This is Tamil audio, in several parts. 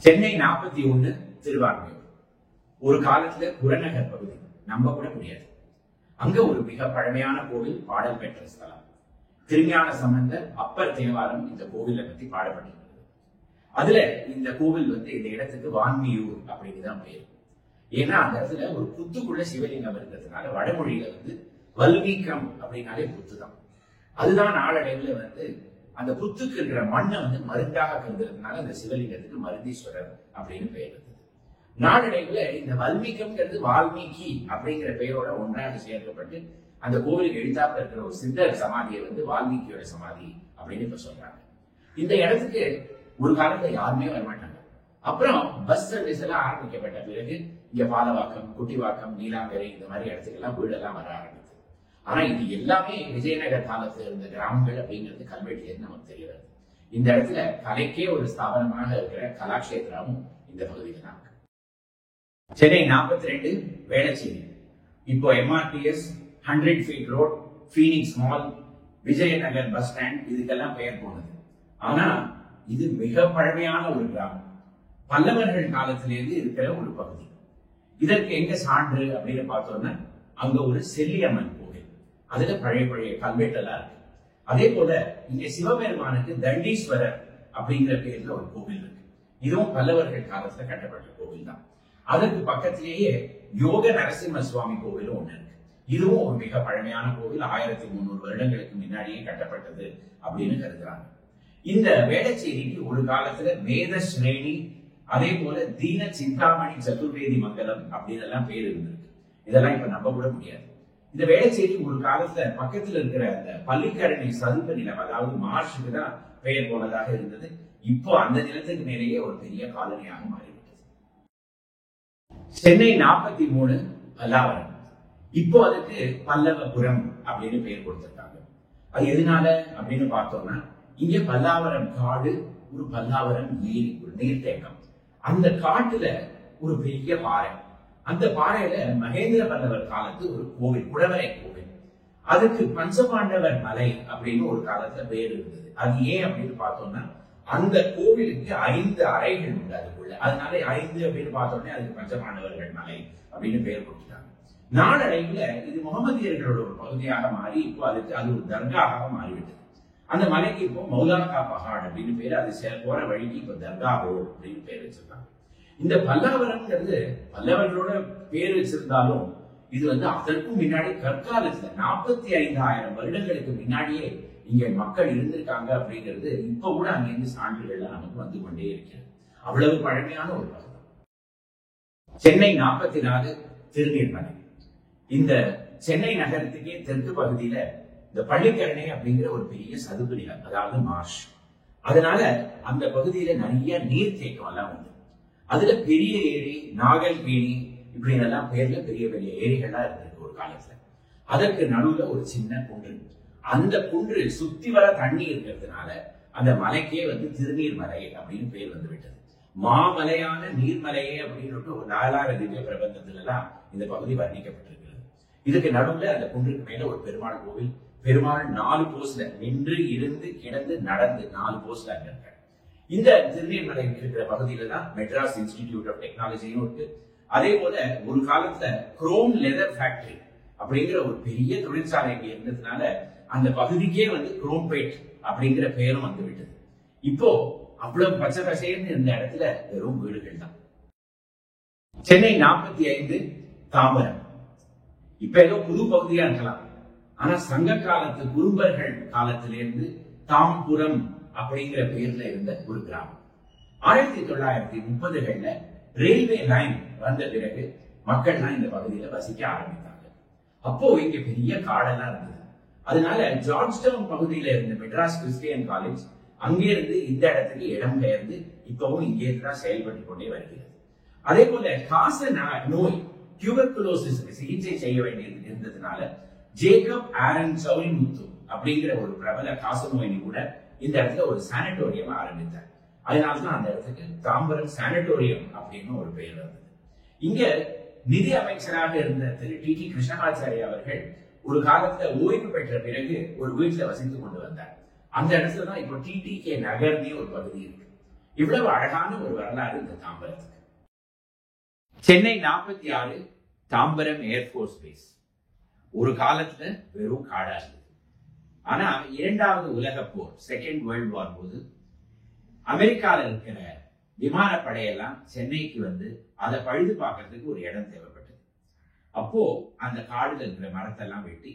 சென்னை 41 திருவான்மியூர் ஒரு காலத்துல புறநகர் பகுதி, நம்ப கூட முடியாது. அங்க ஒரு மிக பழமையான கோவில், பாடல் பெற்ற ஸ்தலம். திருஞான சம்பந்தர் அப்பர் தேவாரம் இந்த கோவிலை பத்தி பாடப்பட்டிருக்கிறது. அதுல இந்த கோவில் இந்த இடத்துக்கு வான்மியூர் அப்படின்னு தான் பெயர். ஏன்னா அந்த இடத்துல ஒரு புத்துக்குள்ள சிவலிங்கம் இருக்கிறதுனால வடமொழியில வல்மீகம் அப்படின்னாலே புத்து தான். அதுதான் நாளடைவுல அந்த புத்துக்கு இருக்கிற மண்ணை மருந்தாக கருதுறதுனால அந்த சிவலிங்கத்துக்கு மருந்தீஸ்வரர் அப்படின்னு பெயர் இருந்தது. நாளடைவுல இந்த வல்மீகம்ங்கிறது வால்மீகி அப்படிங்கிற பெயரோட ஒன்றாக சேர்க்கப்பட்டு அந்த கோவிலுக்கு எழுத்தாப்புல இருக்கிற ஒரு சித்தர் சமாதியை வால்மீகியோட சமாதி அப்படின்னு இப்ப சொல்றாங்க. இந்த இடத்துக்கு ஒரு காலத்துல யாருமே வரமாட்டாங்க. அப்புறம் பஸ் சர்வீஸ் எல்லாம் ஆரம்பிக்கப்பட்ட பிறகு இங்க பாலவாக்கம், குட்டிவாக்கம், நீலாங்கரை இந்த மாதிரி இடத்துக்கெல்லாம் வீடெல்லாம் வர ஆரம்பித்தது. ஆனா இது எல்லாமே விஜயநகர் காலத்துல இருந்த கிராமங்கள் அப்படிங்கிறது கல்வெட்டிலிருந்து நமக்கு தெரிய வருது. இந்த இடத்துல கலைக்கே ஒரு ஸ்தாபனமாக இருக்கிற கலாக்ஷேத்திரமும் இந்த பகுதியில் தான் இருக்கு. சென்னை 42 வேளச்சேரி. இப்போ MRTS, 100 feet road, Phoenix mall, Vijayanagar bus stand இதுக்கெல்லாம் பெயர் போனது. ஆனா இது மிக பழமையான ஒரு கிராமம். பல்லவர்கள் காலத்திலிருந்து இருக்கிற ஒரு பகுதி. இதற்கு எங்க சான்று அப்படின்னு பார்த்தோம்னா அங்க ஒரு செல்லியம்மன் கோவில், அதுல பழைய கல்வெட்டெல்லாம் இருக்கு. அதே போல இங்க சிவபெருமானுக்கு தண்டீஸ்வரர் அப்படிங்கிற பேர்ல ஒரு கோவில் இருக்கு. இதுவும் பல்லவர்கள் காலத்துல கட்டப்பட்ட கோவில் தான். அதற்கு பக்கத்திலேயே யோக நரசிம்ம சுவாமி கோவிலும் ஒண்ணு இருக்கு. இதுவும் ஒரு மிக பழமையான கோவில், 1300 வருடங்களுக்கு முன்னாடியே கட்டப்பட்டது அப்படின்னு கருதுறாங்க. இந்த வேளச்சேரிக்கு ஒரு காலத்துல வேத ஸ்ரேணி, அதே போல தீன சிந்தாமணி சதுர்வேதி மங்கலம் அப்படின்னு எல்லாம் பேர் இருந்திருக்கு. இதெல்லாம் இப்ப நம்ப கூட முடியாது. இந்த வேளச்சேரி ஒரு காலத்துல பக்கத்துல இருக்கிற அந்த பள்ளிக்கரணை சதுப்பு நிலம், அதாவது மார்ஷுக்கு தான் பெயர் போனதாக இருந்தது. இப்போ அந்த நிலத்துக்கு மேலேயே ஒரு பெரிய காலனியாக மாறிவிட்டது. சென்னை 43 பல்லாவரம். இப்போ அதுக்கு பல்லவபுரம் அப்படின்னு பெயர் கொடுத்திருக்காங்க. அது எதனால அப்படின்னு பார்த்தோம்னா இங்க பல்லாவரம் காடு, ஒரு பல்லாவரம் ஏரி, ஒரு நீர்த்தேக்கம். அந்த காட்டுல ஒரு பெரிய பாறை, அந்த பாறையில மகேந்திர பல்லவர் காலத்து ஒரு கோவில், குடவரை கோவில். அதுக்கு பஞ்சபாண்டவர் மலை அப்படின்னு ஒரு காலத்துல பேர் இருந்தது. அது ஏன் அப்படின்னு பார்த்தோம்னா அந்த கோவிலுக்கு 5 அறைகள் உண்டு அதுக்குள்ள. அதனால 5 அப்படின்னு பார்த்தோன்னே அதுக்கு பஞ்சபாண்டவர்கள் மலை அப்படின்னு பெயர் கொடுத்துட்டாங்க. நாளடைவுல இது முகமதியர்களோட ஒரு பகுதியாக மாறி இப்போ அதுக்கு அது ஒரு தர்காவாக மாறிவிட்டது. அந்த மலைக்கு இப்போ மௌலானா பஹாட் அப்படின்னு பேரு. அது போற வழிக்கு இப்போ தர்கா ரோட் அப்படின்னு பேர் வச்சிருக்காங்க. இந்த பல்லாவரம்ங்கிறது பல்லவர்களோட பேர் வச்சிருந்தாலும் இது அதற்கும் முன்னாடி கற்காலத்துல 45,000 வருடங்களுக்கு முன்னாடியே இங்க மக்கள் இருந்திருக்காங்க அப்படிங்கிறது இப்ப கூட அங்கிருந்து சான்றுகள்லாம் நமக்கு வந்து கொண்டே இருக்கிறது. அவ்வளவு பழமையான ஒரு பகுதி. சென்னை 44 திருநீர்மலை. இந்த சென்னை நகரத்துக்கே தெற்கு பகுதியில இந்த பள்ளிக்கரணை அப்படிங்கிற ஒரு பெரிய சதுப்பு நிலம், அதாவது மார்ஷ். அதனால அந்த பகுதியில நிறைய நீர்த்தேக்கம் எல்லாம் உண்டு. அதுல பெரிய ஏரி, நாகல்வேணி இப்படின்னு எல்லாம் பேர்ல பெரிய பெரிய ஏரிகள்லாம் இருந்திருக்கு ஒரு காலத்துல. அதற்கு நடுவுல ஒரு சின்ன குன்று. அந்த குன்று சுத்தி வர தண்ணி இருக்கிறதுனால அந்த மலைக்கே திருநீர்மலை அப்படின்னு பேர் விட்டது. மாமலையான நீர்மலையே அப்படின்னு ஒரு 4 திவ்ய பிரபந்தத்துல எல்லாம் இந்த பகுதி வர்ணிக்கப்பட்டிருக்கிறது. இதுக்கு நடுவுல அந்த குன்றுக்கு மேல ஒரு பெருமாள் கோவில். பெருமாள் 4 போஸ்ல நின்று, இருந்து, கிடந்து, நடந்து 4 போஸ்ல அங்க இருக்க. இந்த திருநீர்மலை இருக்கிற பகுதியில தான் மெட்ராஸ் இன்ஸ்டிடியூட் ஆஃப் டெக்னாலஜியும் இருக்கு. அதே போல ஒரு காலத்துல குரோம் லெதர் ஃபேக்டரி அப்படிங்கிற ஒரு பெரிய தொழிற்சாலை இங்க இருந்ததுனால அந்த பகுதிக்கே குரோம்பேட் அப்படிங்கிற பெயரும் விட்டது. இப்போ அவ்வளவு பச்சை பசேர்னு இருந்த இடத்துல வெறும் வீடுகள் தான். சென்னை 45 தாம்பரம். இப்ப ஏதோ புது பகுதியா இருக்கலாம். ஆனா சங்க காலத்து குறும்பர்கள் காலத்திலிருந்து தாம்புரம் அப்படிங்கிற பெயர்ல இருந்த ஒரு கிராமம். 1930கள்ல ரயில்வே லைன் வந்த பிறகு மக்கள்லாம் இந்த பகுதியில வசிக்க ஆரம்பித்தாங்க. அப்போ இங்க பெரிய காடெல்லாம் இருந்தது. அதனால ஜார்ஜ் டவுன் பகுதியில இருந்த மெட்ராஸ் கிறிஸ்டியன் காலேஜ் அங்கிருந்து இந்த இடத்துக்கு இடம் பெயர்ந்து இப்பவும் இங்கே தான் செயல்பட்டு கொண்டே வருகிறது. அதே போல காச நோய், டியூபர்குலோசிஸ் சிகிச்சை செய்ய வேண்டியது இருந்ததுனால ஜேக்கப் ஆரன் சௌரிமுத்து அப்படிங்கிற ஒரு பிரபல காசநோய் நிபுணர் இந்த இடத்துல ஒரு சானிட்டோரியம் ஆரம்பித்தார். அதனாலதான் அந்த இடத்துக்கு தாம்பரம் சானிட்டோரியம் அப்படின்னு ஒரு பெயர் வந்தது. இங்க நிதி அமைச்சராக இருந்த திரு டி கிருஷ்ணமாச்சாரி அவர்கள் ஒரு காலத்துல ஓய்வு பெற்ற பிறகு ஒரு வீட்டுல வசித்துக் கொண்டு வந்தார். அந்த இடத்துலதான் இப்போ TTK நகர்னே ஒரு பகுதி இருக்கு. இவ்வளவு அழகான ஒரு வரலாறு இந்த தாம்பரத்துக்கு. சென்னை 46 தாம்பரம் ஏர்போர்ஸ் பேஸ் ஒரு காலத்துல வெறும் காடா இருந்தது. ஆனா இரண்டாவது உலக போர், செகண்ட் வேர்ல்ட் வார் போது அமெரிக்கால இருக்கிற விமானப்படையெல்லாம் சென்னைக்கு வந்து அதை பழுது பார்க்கறதுக்கு ஒரு இடம் தேவைப்பட்டது. அப்போ அந்த காடுல இருக்கிற மரத்தெல்லாம் வெட்டி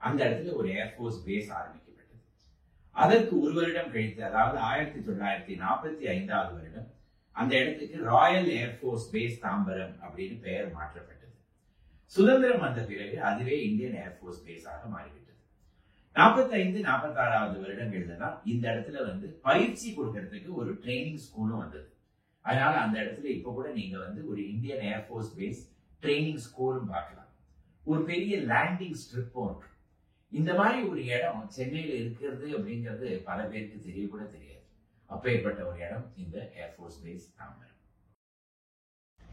அந்த இடத்துல ஒரு ஏர்போர்ஸ் பேஸ் ஆரம்பிக்கப்பட்டது. அதற்கு ஒரு வருடம் கழித்து, அதாவது 1945 வருடம் அந்த இடத்துக்கு ராயல் ஏர்போர்ஸ் பேஸ் தாம்பரம் அப்படின்னு பெயர் மாற்றப்பட்டது. சுதந்திரம் வந்த பிறகு அதுவே இந்தியன் ஏர்போர்ஸ் பேஸாக மாறிவிட்டது. 45-46 வருடங்கள்ல தான் இந்த இடத்துல வந்து பயிற்சி கொடுக்கறதுக்கு ஒரு ட்ரைனிங் ஸ்கூலும் வந்தது. அதனால அந்த இடத்துல இப்ப கூட நீங்க வந்து ஒரு இந்தியன் ஏர்போர்ஸ் பேஸ் ட்ரைனிங் ஸ்கூலும் பார்க்கலாம். ஒரு பெரிய லேண்டிங் ஸ்ட்ரிப்பும் இருக்கு. இந்த மாதிரி ஒரு இடம் சென்னையில இருக்கிறது அப்படிங்கிறது பல பேருக்கு தெரிய கூட தெரியாது. அப்பேற்பட்ட ஒரு இடம் இந்த ஏர்போர்ஸ் பேஸ் தாம்பரம்.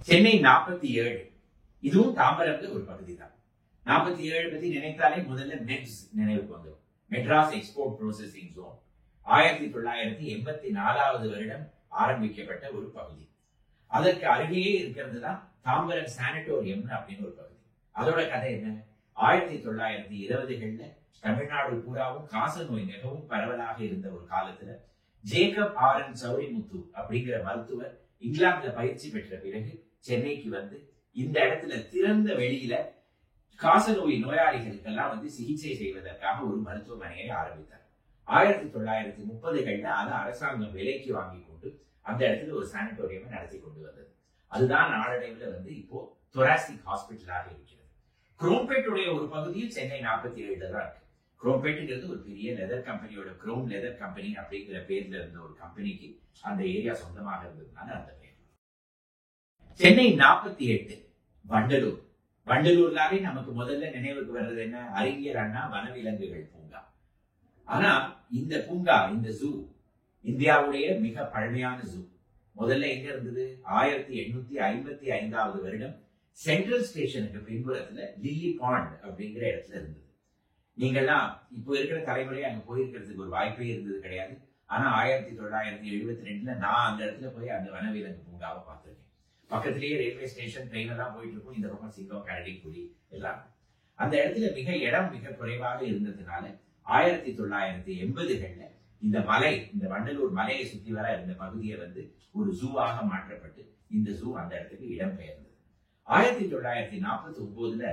சென்னை 47 இதுவும் தாம்பரம்ல ஒரு பகுதி தான். 47 பத்தி நினைத்தாலே முதல்ல மெட்ஸ் நினைவுக்கு வந்துடும். மெட்ராஸ் எக்ஸ்போர்ட் ப்ரோசஸிங் ஜோன் 1984 வருடம் ஆரம்பிக்கப்பட்ட ஒரு பகுதி. அதற்கு அருகேயே இருக்கிறது தான் தாம்பரம் சானிட்டோரியம் அப்படின்னு ஒரு பகுதி. அதோட கதை என்ன? 1920களில் தமிழ்நாடு பூராவும் காச நோய் மிகவும் பரவலாக இருந்த ஒரு காலத்துல ஜேக்கப் ஆர்.என். சௌரிமுத்து அப்படிங்கிற மருத்துவர் இங்கிலாந்துல பயிற்சி பெற்ற பிறகு சென்னைக்கு வந்து இந்த இடத்துல திறந்த வெளியில காசநோய் நோயாளிகளுக்கெல்லாம் வந்து சிகிச்சை செய்வதற்காக ஒரு மருத்துவமனையை ஆரம்பித்தார். 1930களில் அதை அரசாங்கம் விலைக்கு வாங்கி கொண்டு அந்த இடத்துல ஒரு சானிட்டோரியம் நடத்தி கொண்டு வந்தது. அதுதான் நாளடைவில் வந்து இப்போ தொராசிக் ஹாஸ்பிட்டலாக இருக்கிறது. குரோம்பேட்டுடைய ஒரு பகுதியும் சென்னை 47 தான் இருக்கு. குரோம்பேட்டுங்கிறது ஒரு பெரிய லெதர் கம்பெனியோட குரோம் லெதர் கம்பெனி அப்படிங்கிற பேர்ல இருந்த ஒரு கம்பெனிக்கு அந்த ஏரியா சொந்தமாக இருந்ததுனால அந்த பேர். சென்னை 48 வண்டலூர். வண்டலூர்லாவே நமக்கு முதல்ல நினைவுக்கு வர்றது என்ன? அறிஞர் அண்ணா வனவிலங்குகள் பூங்கா. ஆனா இந்த பூங்கா, இந்த ஜூ இந்தியாவுடைய மிக பழமையான ஜூ. முதல்ல எங்க இருந்தது? 1855 வருடம் சென்ட்ரல் ஸ்டேஷனுக்கு பின்புறத்துல லில்லி பாண்ட் அப்படிங்கிற இடத்துல இருந்தது. நீங்கெல்லாம் இப்போ இருக்கிற தலைமுறை அங்க போயிருக்கிறதுக்கு ஒரு வாய்ப்பே இருந்தது கிடையாது. ஆனா 1972 நான் அந்த இடத்துல போய் அந்த வனவிலங்கு பூங்காவை பார்த்திருக்கேன். பக்கத்திலேயே ரயில்வே ஸ்டேஷன், ட்ரெயின் எல்லாம் போயிட்டு இருக்கும். இந்த பக்கம் சிங்கம், கரடி, புலி எல்லாம். அந்த இடத்துல இடம் மிக குறைவாக இருந்ததுனால 1980களில் இந்த மலை, இந்த வண்டலூர் மலையை சுத்தி வர இந்த பகுதியை வந்து ஒரு ஜூவாக மாற்றப்பட்டு இந்த ஜூ அந்த இடத்துக்கு இடம்பெயர்ந்தது. 1949ல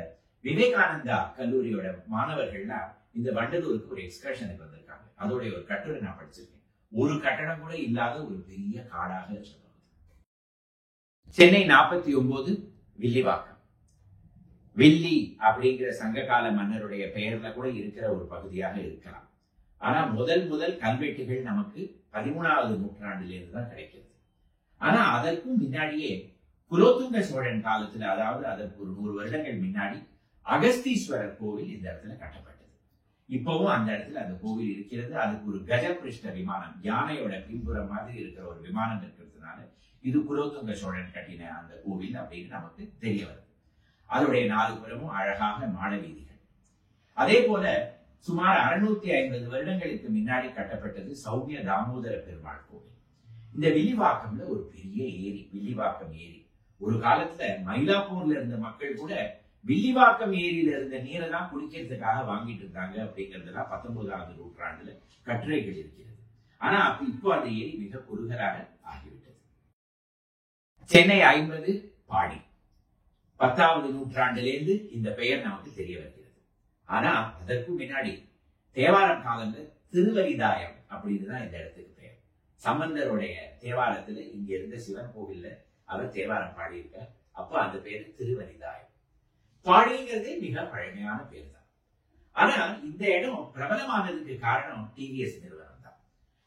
விவேகானந்தா கல்லூரியோட மாணவர்கள்லாம் இந்த வண்டலூருக்கு ஒரு எக்ஸ்கர்ஷனுக்கு வந்திருக்காங்க. அதோடைய ஒரு கட்டுரை நான் படிச்சிருக்கேன். ஒரு கட்டடம் கூட இல்லாத ஒரு பெரிய காடாக இருக்க. சென்னை 49 வில்லிவாக்கம். வில்லி அப்படிங்கிற சங்ககால மன்னருடைய பெயர்ல கூட இருக்கிற ஒரு பகுதியாக இருக்கலாம். ஆனா முதல் கல்வெட்டுகள் நமக்கு 13வது நூற்றாண்டிலிருந்து தான் கிடைக்கிறது. ஆனா அதற்கும் முன்னாடியே குலோத்துங்க சோழன் காலத்துல, அதாவது அதற்கு ஒரு 100 வருடங்கள் முன்னாடி அகஸ்தீஸ்வரர் கோவில் இந்த இடத்துல கட்டப்பட்டது. இப்பவும் அந்த இடத்துல அந்த கோவில் இருக்கிறது. அதுக்கு ஒரு கஜபிருஷ்ட விமானம், யானையோட பின்புறம் மாதிரி இருக்கிற ஒரு விமானம் இருக்கிறதுனால இது குலோத்துங்க சோழன் கட்டின அந்த கோவில் அப்படின்னு நமக்கு தெரிய வருது. அதோடைய 4 புறமும் அழகாக மாட வீதிகள். அதே போல சுமார் 650 வருடங்களுக்கு முன்னாடி கட்டப்பட்டது சௌமிய தாமோதர பெருமாள் கோவில். இந்த வில்லிவாக்கம்ல ஒரு பெரிய ஏரி, வில்லிவாக்கம் ஏரி. ஒரு காலத்துல மயிலாப்பூர்ல இருந்த மக்கள் கூட வில்லிவாக்கம் ஏரியில இருந்த நீரை தான் குடிக்கிறதுக்காக வாங்கிட்டு இருந்தாங்க அப்படிங்கறதெல்லாம் 19வது நூற்றாண்டுல கட்டுரைகள் இருக்கிறது. ஆனா இப்போ அந்த ஏரி மிக குறுகலாக ஆகிவிட்டது. சென்னை 50 பாடி. 10வது நூற்றாண்டிலிருந்து இந்த பெயர் நமக்கு தெரிய வருகிறது. ஆனா அதற்கு முன்னாடி தேவாரம் காலத்துல திருவரிதாயம் அப்படின்னு தான் இந்த இடத்துக்கு பெயர். சம்பந்தருடைய தேவாரத்துல இங்க இருந்த சிவன் கோவில்ல அவர் தேவாரம் பாடியிருக்க. அப்ப அந்த பேரு திருவரிதாயம். பாடிங்கிறதே மிக பழமையான பேர் தான். ஆனா இந்த இடம் பிரபலமானதுக்கு காரணம் டிவிஎஸ் நிறுவனம் தான்.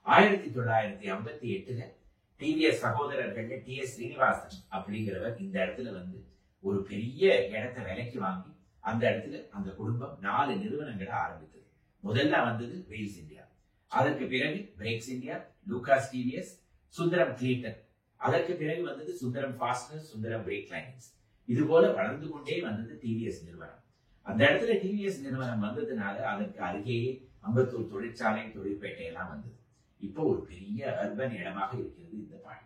1958ல டிவிஎஸ் சகோதரர்கள் டி.எஸ். ஸ்ரீனிவாசன் அப்படிங்கிறவர் இந்த இடத்துல வந்து ஒரு பெரிய இடத்தை விலைக்கு வாங்கி அந்த இடத்துல அந்த குடும்பம் 4 நிறுவனங்களை ஆரம்பித்தது. முதல்ல வந்தது வெயில்ஸ் இந்தியா, அதற்கு பிறகு Brakes India, Lucas TVS, Sundaram Clayton, அதற்கு பிறகு வந்தது Sundaram Fasteners, Sundaram Brake Lines. இது போல வளர்ந்து கொண்டே வந்தது டிவிஎஸ் நிறுவனம். அந்த இடத்துல டிவிஎஸ் நிறுவனம் வந்ததுனால அதற்கு அருகேயே அம்பத்தூர் தொழிற்சாலை, தொழிற்பேட்டை எல்லாம் வந்தது. இப்போ ஒரு பெரிய அர்பன் இடமாக இருக்கிறது இந்த பாடி.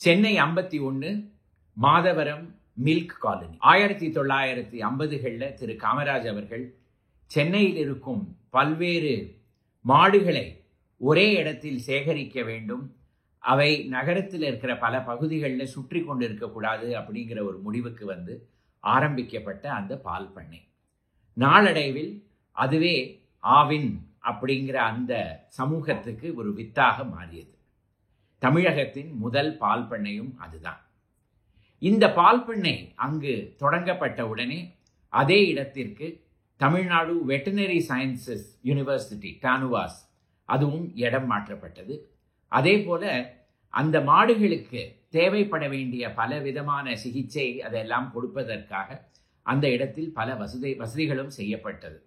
Chennai 51 Madhavaram milk colony. 1950களில் திரு காமராஜ் அவர்கள் சென்னையில் இருக்கும் பல்வேறு மாடுகளை ஒரே இடத்தில் சேகரிக்க வேண்டும், அவை நகரத்தில் இருக்கிற பல பகுதிகளில் சுற்றி கொண்டு இருக்கக்கூடாது அப்படிங்கிற ஒரு முடிவுக்கு வந்து ஆரம்பிக்கப்பட்ட அந்த பால் பண்ணை நாளடைவில் அதுவே ஆவின் அப்படிங்கிற அந்த சமூகத்துக்கு ஒரு வித்தாக மாறியது. தமிழகத்தின் முதல் பால் பண்ணையும் அதுதான். இந்த பால் பண்ணை அங்கு தொடங்கப்பட்ட உடனே அதே இடத்திற்கு Tamil Nadu veterinary sciences university TANUVAS அதுவும் இடம் மாற்றப்பட்டது. அதே போல அந்த மாடுகளுக்கு தேவைப்பட வேண்டிய பல விதமான சிகிச்சை அதெல்லாம் கொடுப்பதற்காக அந்த இடத்தில் பல வசதிகளும் செய்யப்பட்டது.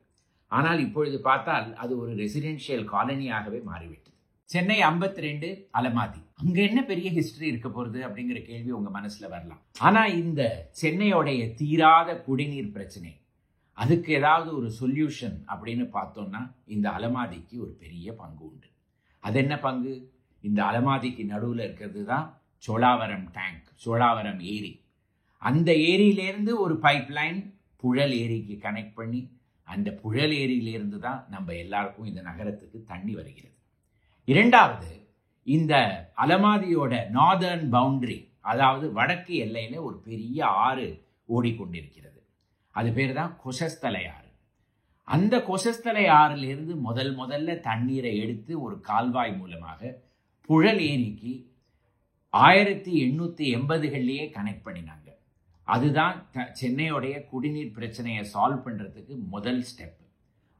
ஆனால் இப்பொழுது பார்த்தால் அது ஒரு ரெசிடென்ஷியல் காலனியாகவே மாறிவிட்டது. சென்னை 52 அலமாதி. அங்க என்ன பெரிய ஹிஸ்டரி இருக்க போறது அப்படிங்கிற கேள்வி உங்க மனசுல வரலாம். ஆனா இந்த சென்னையோடைய தீராத குடிநீர் பிரச்சனை, அதுக்கு ஏதாவது ஒரு சொல்யூஷன் அப்படின்னு பார்த்தோம்னா இந்த அலமாதிக்கு ஒரு பெரிய பங்கு உண்டு. அது என்ன பங்கு? இந்த அலமாதிக்கு நடுவில் இருக்கிறது தான் சோழாவரம் டேங்க், சோழாவரம் ஏரி. அந்த ஏரியிலேருந்து ஒரு பைப் லைன் புழல் ஏரிக்கு கனெக்ட் பண்ணி அந்த புழல் ஏரியிலிருந்து தான் நம்ம எல்லாருக்கும் இந்த நகரத்துக்கு தண்ணி வருகிறது. இரண்டாவது, இந்த அலமாதியோட நார்தர்ன் பவுண்டரி, அதாவது வடக்கு எல்லையில ஒரு பெரிய ஆறு ஓடிக்கொண்டிருக்கிறது. அது பேர் தான் கொசஸ்தலை ஆறு. அந்த கொசஸ்தலை ஆறிலிருந்து முதல்ல தண்ணீரை எடுத்து ஒரு கால்வாய் மூலமாக புழல் ஏரிக்கு 1880களிலேயே கனெக்ட் பண்ணினாங்க. அதுதான் சென்னையோடைய குடிநீர் பிரச்சனையை சால்வ் பண்றதுக்கு முதல் ஸ்டெப்.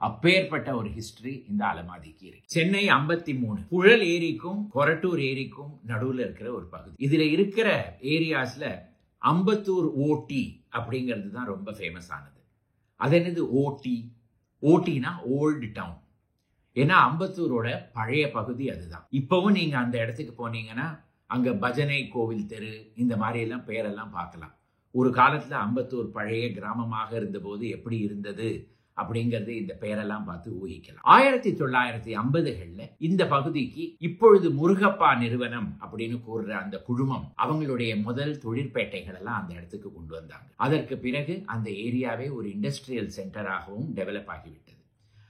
அப்பேற்பட்ட ஒரு ஹிஸ்டரி இந்த அலமாதிக்கு இருக்கு. சென்னை 53 புழல் ஏரிக்கும் கொரட்டூர் ஏரிக்கும் நடுவில் இருக்கிற ஒரு பகுதி. இதுல இருக்கிற ஏரியாஸ்ல அம்பத்தூர் ஓடி அப்படிங்கிறது தான் ரொம்ப ஃபேமஸ் ஆனது. அது என்னது ஓடி? ஓட்டினா ஓல்டு டவுன். ஏன்னா அம்பத்தூரோட பழைய பகுதி அதுதான். இப்பவும் நீங்க அந்த இடத்துக்கு போனீங்கன்னா அங்க பஜனை கோவில் தெரு இந்த மாதிரி எல்லாம் பெயரெல்லாம் பார்க்கலாம். ஒரு காலத்துல அம்பத்தூர் பழைய கிராமமாக இருந்தபோது எப்படி இருந்தது அப்படிங்கிறது இந்த பெயரெல்லாம் பார்த்து ஊகிக்கலாம். 1950களில் இந்த பகுதிக்கு இப்பொழுது முருகப்பா நிறுவனம் அப்படின்னு கூறுற அந்த குழுமம் அவங்களுடைய முதல் தொழிற்பேட்டைகள் எல்லாம் அந்த இடத்துக்கு கொண்டு வந்தாங்க. அதற்கு பிறகு அந்த ஏரியாவே ஒரு இண்டஸ்ட்ரியல் சென்டராகவும் டெவலப் ஆகிவிட்டது.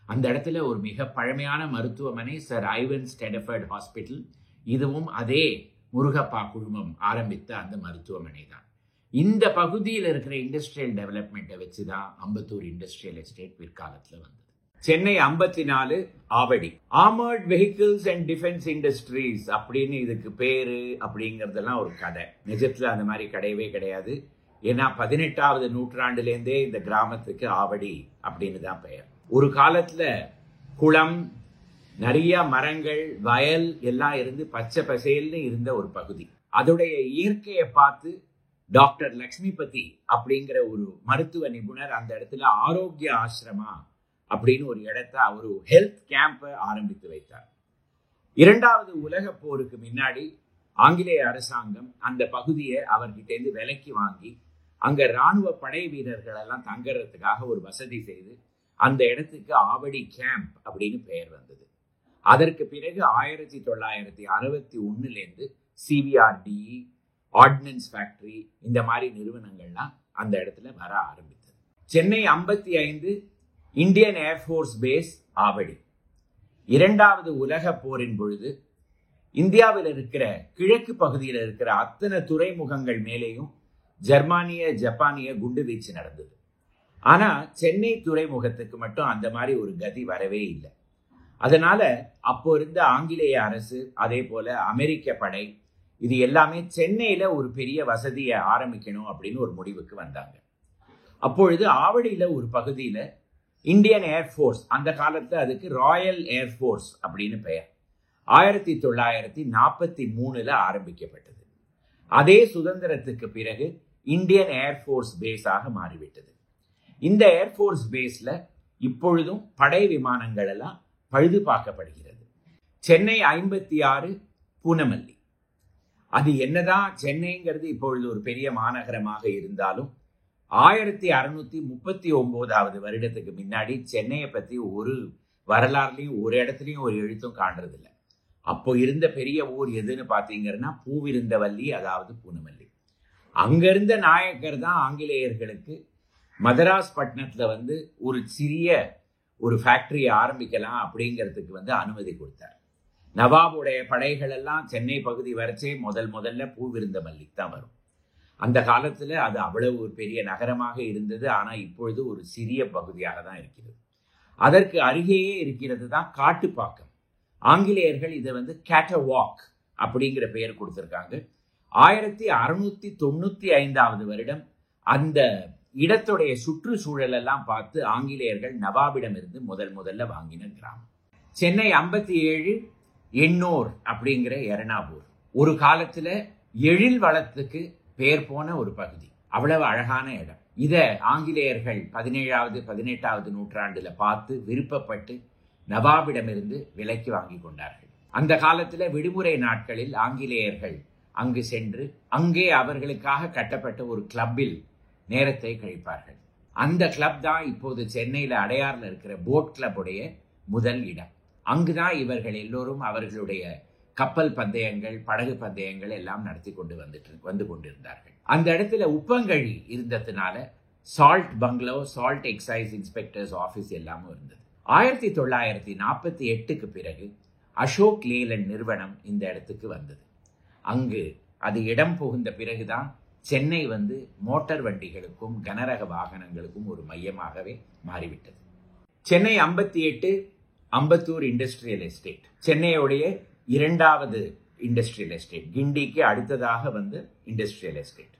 அந்த இடத்துல ஒரு மிக பழமையான மருத்துவமனை சர் ஐவன் ஸ்டெடஃபர்ட் ஹாஸ்பிட்டல், இதுவும் அதே முருகப்பா குழுமம் ஆரம்பித்த அந்த மருத்துவமனை தான். இந்த பகுதியில் இருக்கிற இண்டஸ்ட்ரியல் டெவலப்மெண்ட்டை வச்சுதான் அம்பத்தூர் இண்டஸ்ட்ரியல் எஸ்டேட் பிற்காலத்தில் வந்தது. Chennai 54 Avadi. Armoured vehicles and defence industries அப்படின்னு இதுக்கு பேரு அப்படிங்கறதெல்லாம் ஒரு கதை. நிஜத்துல அந்த மாதிரி கிடையவே கிடையாது. ஏன்னா 18வது நூற்றாண்டுலேருந்தே இந்த கிராமத்துக்கு ஆவடி அப்படின்னு தான் பெயர். ஒரு காலத்துல குளம், நிறைய மரங்கள், வயல் எல்லாம் இருந்து பச்சை பசேல்னு இருந்த ஒரு பகுதி. அதோடைய இயற்கையை பார்த்து டாக்டர் லக்ஷ்மிபதி அப்படிங்கிற ஒரு மருத்துவ நிபுணர் அந்த இடத்துல ஆரோக்கிய ஆசிரமா அப்படின்னு ஒரு இடத்த ஒரு ஹெல்த் கேம்ப் ஆரம்பித்து வைத்தார். 2வது உலக போருக்கு முன்னாடி ஆங்கிலேய அரசாங்கம் அந்த பகுதியை அவர்கிட்ட இருந்து விலைக்கு வாங்கி அங்க ராணுவ படை வீரர்கள் எல்லாம் தங்கறதுக்காக ஒரு வசதி செய்து அந்த இடத்துக்கு ஆவடி கேம்ப் அப்படின்னு பெயர் வந்தது. அதற்கு பிறகு 1961 சிவிஆர்டிஇ, ஆர்டினன்ஸ் ஃபேக்டரி இந்த மாதிரி நிறுவனங்கள்லாம் அந்த இடத்துல வர ஆரம்பித்தது. Chennai 55 Indian air force base Avadi. 2வது உலக போரின் பொழுது இந்தியாவில் இருக்கிற கிழக்கு பகுதியில் இருக்கிற அத்தனை துறைமுகங்கள் மேலேயும் ஜெர்மானிய ஜப்பானிய குண்டுவீச்சு நடந்தது. ஆனா சென்னை துறைமுகத்துக்கு மட்டும் அந்த மாதிரி ஒரு கதி வரவே இல்லை. அதனால அப்போ இருந்த ஆங்கிலேய அரசு, அதே போல அமெரிக்க படை, இது எல்லாமே சென்னையில ஒரு பெரிய வசதியை ஆரம்பிக்கணும் அப்படின்னு ஒரு முடிவுக்கு வந்தாங்க. அப்பொழுது ஆவடியில ஒரு பகுதியில இந்தியன் ஏர்ஃபோர்ஸ், அந்த காலத்துல அதுக்கு ராயல் ஏர்ஃபோர்ஸ் அப்படின்னு பெயர், 1943 ஆரம்பிக்கப்பட்டது. அதே சுதந்திரத்துக்கு பிறகு இந்தியன் ஏர்ஃபோர்ஸ் பேஸாக மாறிவிட்டது. இந்த ஏர்ஃபோர்ஸ் பேஸ்ல இப்பொழுதும் படை விமானங்கள் எல்லாம் பழுது பார்க்கப்படுகிறது. சென்னை 56 பூனமல்லி. அது என்னதான் சென்னைங்கிறது இப்பொழுது ஒரு பெரிய மாநகரமாக இருந்தாலும் 1639வது வருடத்துக்கு முன்னாடி சென்னையை பத்தி ஒரு வரலாறுலையும் ஒரு இடத்துலையும் ஒரு எழுத்தும் காண்றதில்லை. அப்போ இருந்த பெரிய ஊர் எதுன்னு பார்த்தீங்கன்னா பூவிருந்தவல்லி, அதாவது பூனமல்லி. அங்க இருந்த நாயக்கர் தான் ஆங்கிலேயர்களுக்கு மதராஸ் பட்டணத்துல ஒரு சிறிய ஒரு ஃபேக்டரியை ஆரம்பிக்கலாம் அப்படிங்கிறதுக்கு அனுமதி கொடுத்தார். நவாபுடைய படைகள் எல்லாம் சென்னை பகுதி வரைச்சே முதல்ல பூவிருந்தமல்லி தான் வரும். அந்த காலத்துல அது அவ்வளவு ஒரு பெரிய நகரமாக இருந்தது. ஆனா இப்பொழுது ஒரு சிறிய பகுதியாக தான் இருக்கிறது. அதற்கு அருகேயே இருக்கிறது தான் காட்டுப்பாக்கம். ஆங்கிலேயர்கள் இதை கேட்டவாக் அப்படிங்கிற பெயர் கொடுத்திருக்காங்க. 1695 வருடம் அந்த இடத்துடைய சுற்றுச்சூழல் எல்லாம் பார்த்து ஆங்கிலேயர்கள் நவாபிடம் இருந்து முதல்ல வாங்கின கிராமம். சென்னை 57 எண்ணூர் அப்படிங்கிற எரணாபூர் ஒரு காலத்துல எழில் வளத்துக்கு பேர் போன ஒரு பகுதி. அவ்வளவு அழகான இடம். இத ஆங்கிலேயர்கள் 17வது 18வது நூற்றாண்டுல பார்த்து விருப்பப்பட்டு நவாபிடமிருந்து விலைக்கு வாங்கி கொண்டார்கள். அந்த காலத்துல விடுமுறை நாட்களில் ஆங்கிலேயர்கள் அங்கு சென்று அங்கே அவர்களுக்காக கட்டப்பட்ட ஒரு கிளப்பில் நேரத்தை கழிப்பார்கள். அந்த கிளப் தான் இப்போது சென்னையில அடையாறுல இருக்கிற போட் கிளப்புடைய முதல் இடம். அங்குதான் இவர்கள் எல்லோரும் அவர்களுடைய கப்பல் பந்தயங்கள், படகு பந்தயங்கள் எல்லாம் நடத்தி கொண்டு வந்து கொண்டிருந்தார்கள். அந்த இடத்துல உப்பங்கழி இருந்ததுனால salt பங்களோ, salt exercise inspectors office எல்லாமும் இருந்தது. 1948க்கு பிறகு அசோக் லேலண்ட் நிறுவனம் இந்த இடத்துக்கு வந்தது. அங்கு அது இடம் புகுந்த பிறகுதான் சென்னை மோட்டார் வண்டிகளுக்கும் கனரக வாகனங்களுக்கும் ஒரு மையமாகவே மாறிவிட்டது. சென்னை 58 அம்பத்தூர் இண்டஸ்ட்ரியல் எஸ்டேட் சென்னையுடைய 2வது இண்டஸ்ட்ரியல் எஸ்டேட். கிண்டிக்கு அடுத்ததாக இண்டஸ்ட்ரியல் எஸ்டேட்.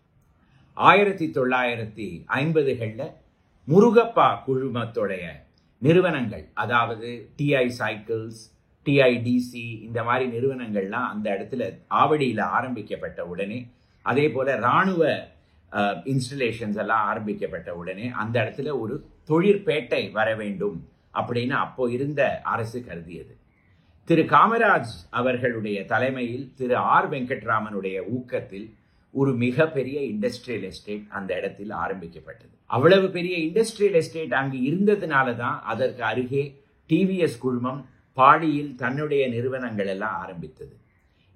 1950களில் முருகப்பா குழுமத்துடைய நிறுவனங்கள், அதாவது டிஐ சைக்கிள்ஸ், டிஐடிசி, இந்த மாதிரி நிறுவனங்கள்லாம் அந்த இடத்துல ஆவடியில் ஆரம்பிக்கப்பட்ட உடனே, அதே போல ராணுவ இன்ஸ்டலேஷன்ஸ் எல்லாம் ஆரம்பிக்கப்பட்ட உடனே அந்த இடத்துல ஒரு தொழிற்பேட்டை வர வேண்டும் அப்படின்னு அப்போ இருந்த அரசு கருதியது. திரு காமராஜ் அவர்களுடைய தலைமையில் திரு ஆர் வெங்கட்ராமனுடைய ஊக்கத்தில் ஒரு மிகப்பெரிய இண்டஸ்ட்ரியல் எஸ்டேட் அந்த இடத்தில் ஆரம்பிக்கப்பட்டது. அவ்வளவு பெரிய இண்டஸ்ட்ரியல் எஸ்டேட் அங்கு இருந்ததுனால தான் அதற்கு அருகே டிவிஎஸ் குழுமம் பாடியில் தன்னுடைய நிறுவனங்கள் எல்லாம் ஆரம்பித்தது.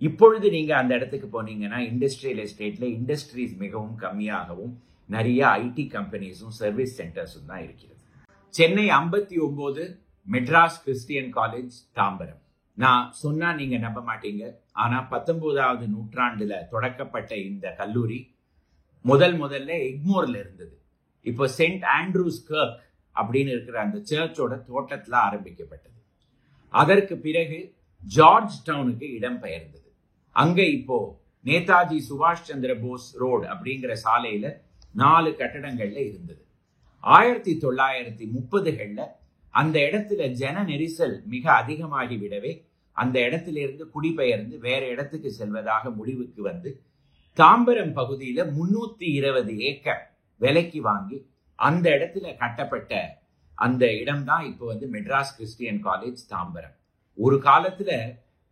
இப்பொழுது நீங்க அந்த இடத்துக்கு போனீங்கன்னா இண்டஸ்ட்ரியல் எஸ்டேட்ல இண்டஸ்ட்ரீஸ் மிகவும் கம்மியாகவும் நிறைய ஐடி கம்பெனிஸும் சர்வீஸ் சென்டர்ஸும் தான் இருக்கிறது. Chennai 59 Madras Christian college Tambaram. நான் சொன்னா நீங்க நம்ப மாட்டீங்க. ஆனா 19வது நூற்றாண்டுல தொடக்கப்பட்ட இந்த கல்லூரி முதல்ல எக்மோர்ல இருந்தது. இப்போ சென்ட் ஆண்ட்ரூஸ் கர்க் அப்படின்னு இருக்கிற அந்த சர்ச்சோட தோட்டத்துல ஆரம்பிக்கப்பட்டது. அதற்கு பிறகு ஜார்ஜ் டவுனுக்கு இடம் பெயர்ந்தது. அங்க இப்போ நேதாஜி சுபாஷ் சந்திர போஸ் ரோடு அப்படிங்கிற சாலையில 4 கட்டடங்கள்ல இருந்தது. 1930களில் அந்த இடத்துல ஜன நெரிசல் மிக அதிகமாகிவிடவே அந்த இடத்திலிருந்து குடிபெயர்ந்து வேற இடத்துக்கு செல்வதாக முடிவுக்கு தாம்பரம் பகுதியில 320 ஏக்கர் விலைக்கு வாங்கி அந்த இடத்துல கட்டப்பட்ட அந்த இடம் தான் இப்போ மெட்ராஸ் கிறிஸ்டியன் காலேஜ் தாம்பரம். ஒரு காலத்துல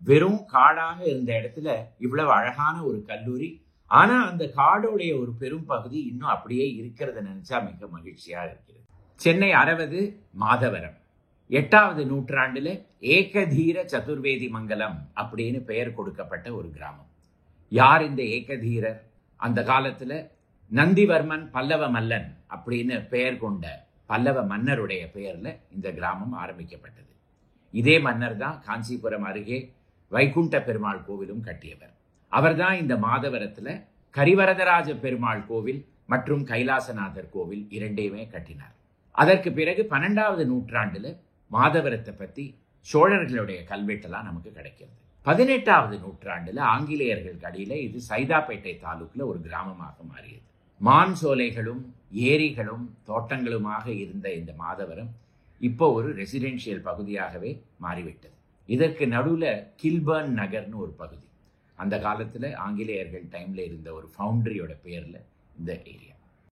வெறும் காடாக இருந்த இடத்துல இவ்வளவு அழகான ஒரு கல்லூரி. ஆனா அந்த காடோடைய ஒரு பெரும் பகுதி இன்னும் அப்படியே இருக்கிறத நினைச்சா மிக மகிழ்ச்சியா இருக்கிறது. சென்னை 60 மாதவரம் 8வது நூற்றாண்டுல ஏகதீர சதுர்வேதி மங்கலம் அப்படின்னு பெயர் கொடுக்கப்பட்ட ஒரு கிராமம். யார் இந்த ஏகதீரர்? அந்த காலத்துல நந்திவர்மன் பல்லவ மல்லன் அப்படின்னு பெயர் கொண்ட பல்லவ மன்னருடைய பெயர்ல இந்த கிராமம் ஆரம்பிக்கப்பட்டது. இதே மன்னர் தான் காஞ்சிபுரம் அருகே வைகுண்ட பெருமாள் கோவிலும் கட்டியவர். அவர்தான் இந்த மாதவரத்துல கரிவரதராஜ பெருமாள் கோவில் மற்றும் கைலாசநாதர் கோவில் இரண்டையுமே கட்டினார். அதற்கு பிறகு 12வது நூற்றாண்டுல மாதவரத்தை பத்தி சோழர்களுடைய கல்வெட்டெல்லாம் நமக்கு கிடைக்கிறது. 18வது நூற்றாண்டுல ஆங்கிலேயர்கள் கடியில இது சைதாப்பேட்டை தாலுக்குல ஒரு கிராமமாக மாறியது. மான் சோலைகளும் ஏரிகளும் தோட்டங்களுமாக இருந்த இந்த மாதவரம் இப்போ ஒரு ரெசிடென்ஷியல் பகுதியாகவே மாறிவிட்டது. இதற்கு நடுவுல கில்பர்ன் நகர்னு ஒரு பகுதி. அந்த காலத்துல ஆங்கிலேயர்கள் டைம்ல இருந்த ஒரு ஃபவுண்டரியோட பேர்ல இந்த ஏரியா.